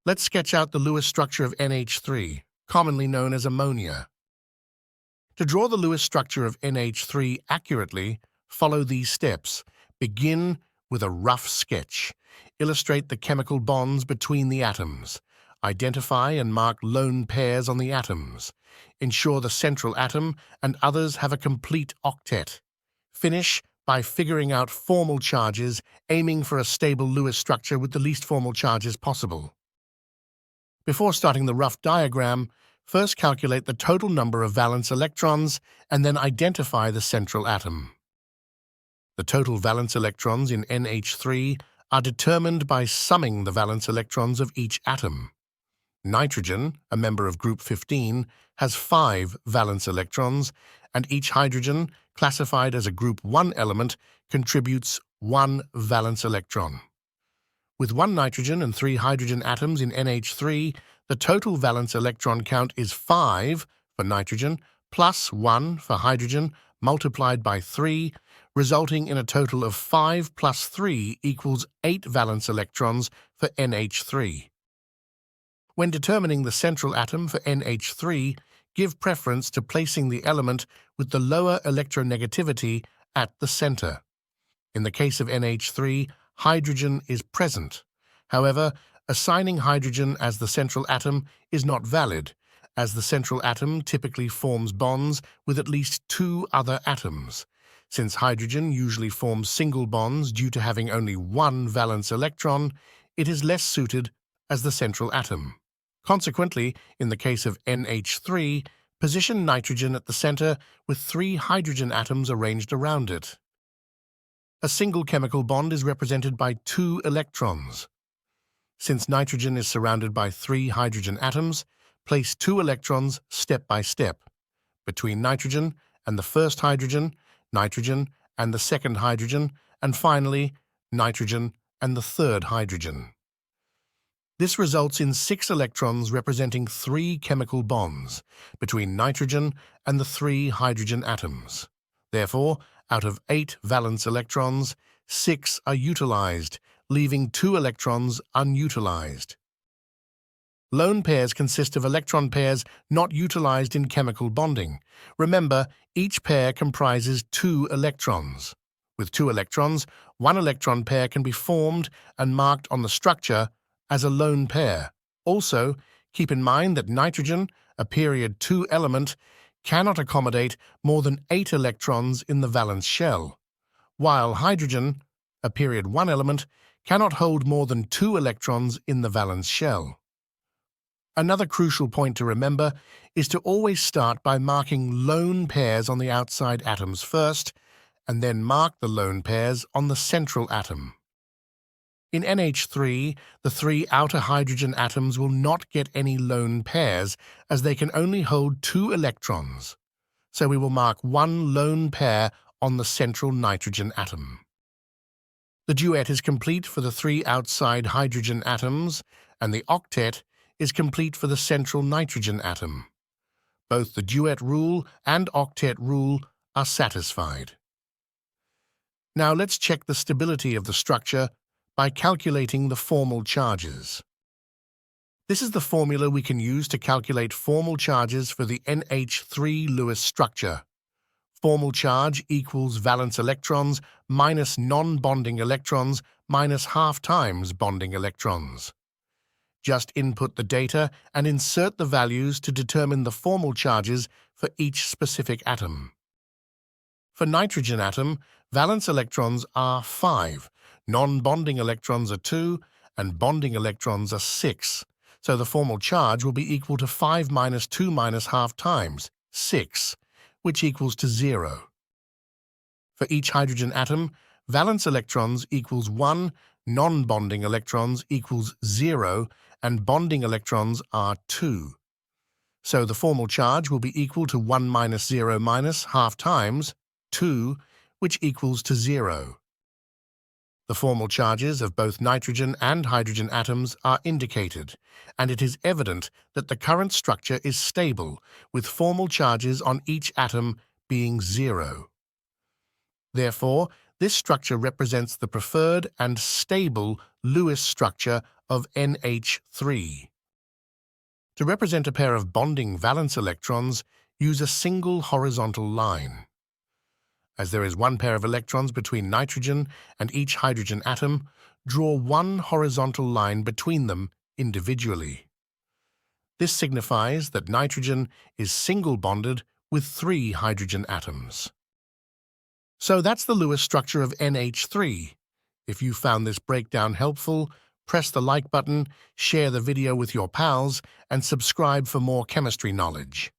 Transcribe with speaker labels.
Speaker 1: Let's sketch out the Lewis structure of NH3, commonly known as ammonia. To draw the Lewis structure of NH3 accurately, follow these steps. Begin with a rough sketch. Illustrate the chemical bonds between the atoms. Identify and mark lone pairs on the atoms. Ensure the central atom and others have a complete octet. Finish by figuring out formal charges, aiming for a stable Lewis structure with the least formal charges possible. Before starting the rough diagram, first calculate the total number of valence electrons and then identify the central atom. The total valence electrons in NH3 are determined by summing the valence electrons of each atom. Nitrogen, a member of group 15, has 5 valence electrons, and each hydrogen, classified as a group 1 element, contributes 1 valence electron. With 1 nitrogen and 3 hydrogen atoms in NH3, the total valence electron count is 5 for nitrogen plus 1 for hydrogen multiplied by 3, resulting in a total of 5 plus 3 equals 8 valence electrons for NH3. When determining the central atom for NH3, give preference to placing the element with the lower electronegativity at the center. In the case of NH3, hydrogen is present. However, assigning hydrogen as the central atom is not valid, as the central atom typically forms bonds with at least 2 other atoms. Since hydrogen usually forms single bonds due to having only 1 valence electron, it is less suited as the central atom. Consequently, in the case of NH3, position nitrogen at the center with 3 hydrogen atoms arranged around it. A single chemical bond is represented by 2 electrons. Since nitrogen is surrounded by 3 hydrogen atoms, place 2 electrons step by step between nitrogen and the first hydrogen, nitrogen and the second hydrogen, and finally, nitrogen and the third hydrogen. This results in 6 electrons representing 3 chemical bonds between nitrogen and the 3 hydrogen atoms. Therefore, out of 8 valence electrons, 6 are utilized, leaving 2 electrons unutilized. Lone pairs consist of electron pairs not utilized in chemical bonding. Remember, each pair comprises 2 electrons. With 2 electrons, 1 electron pair can be formed and marked on the structure as a lone pair. Also, keep in mind that nitrogen, a period 2 element, cannot accommodate more than 8 electrons in the valence shell, while hydrogen, a period 1 element, cannot hold more than 2 electrons in the valence shell. Another crucial point to remember is to always start by marking lone pairs on the outside atoms first, and then mark the lone pairs on the central atom. In NH3, the 3 outer hydrogen atoms will not get any lone pairs as they can only hold 2 electrons. So we will mark 1 lone pair on the central nitrogen atom. The duet is complete for the 3 outside hydrogen atoms, and the octet is complete for the central nitrogen atom. Both the duet rule and octet rule are satisfied. Now let's check the stability of the structure by calculating the formal charges. This is the formula we can use to calculate formal charges for the NH3 Lewis structure. Formal charge equals valence electrons minus non-bonding electrons minus half times bonding electrons. Just input the data and insert the values to determine the formal charges for each specific atom. For nitrogen atom, valence electrons are 5, non-bonding electrons are 2, and bonding electrons are 6, so the formal charge will be equal to 5 minus 2 minus half times, 6, which equals to 0. For each hydrogen atom, valence electrons equals 1, non-bonding electrons equals 0, and bonding electrons are 2. So the formal charge will be equal to 1 minus 0 minus half times 2, which equals to 0. The formal charges of both nitrogen and hydrogen atoms are indicated, and it is evident that the current structure is stable, with formal charges on each atom being 0. Therefore, this structure represents the preferred and stable Lewis structure of NH3. To represent a pair of bonding valence electrons, use a single horizontal line. As there is one pair of electrons between nitrogen and each hydrogen atom, draw one horizontal line between them individually. This signifies that nitrogen is single bonded with 3 hydrogen atoms. So that's the Lewis structure of NH3. If you found this breakdown helpful, press the like button, share the video with your pals, and subscribe for more chemistry knowledge.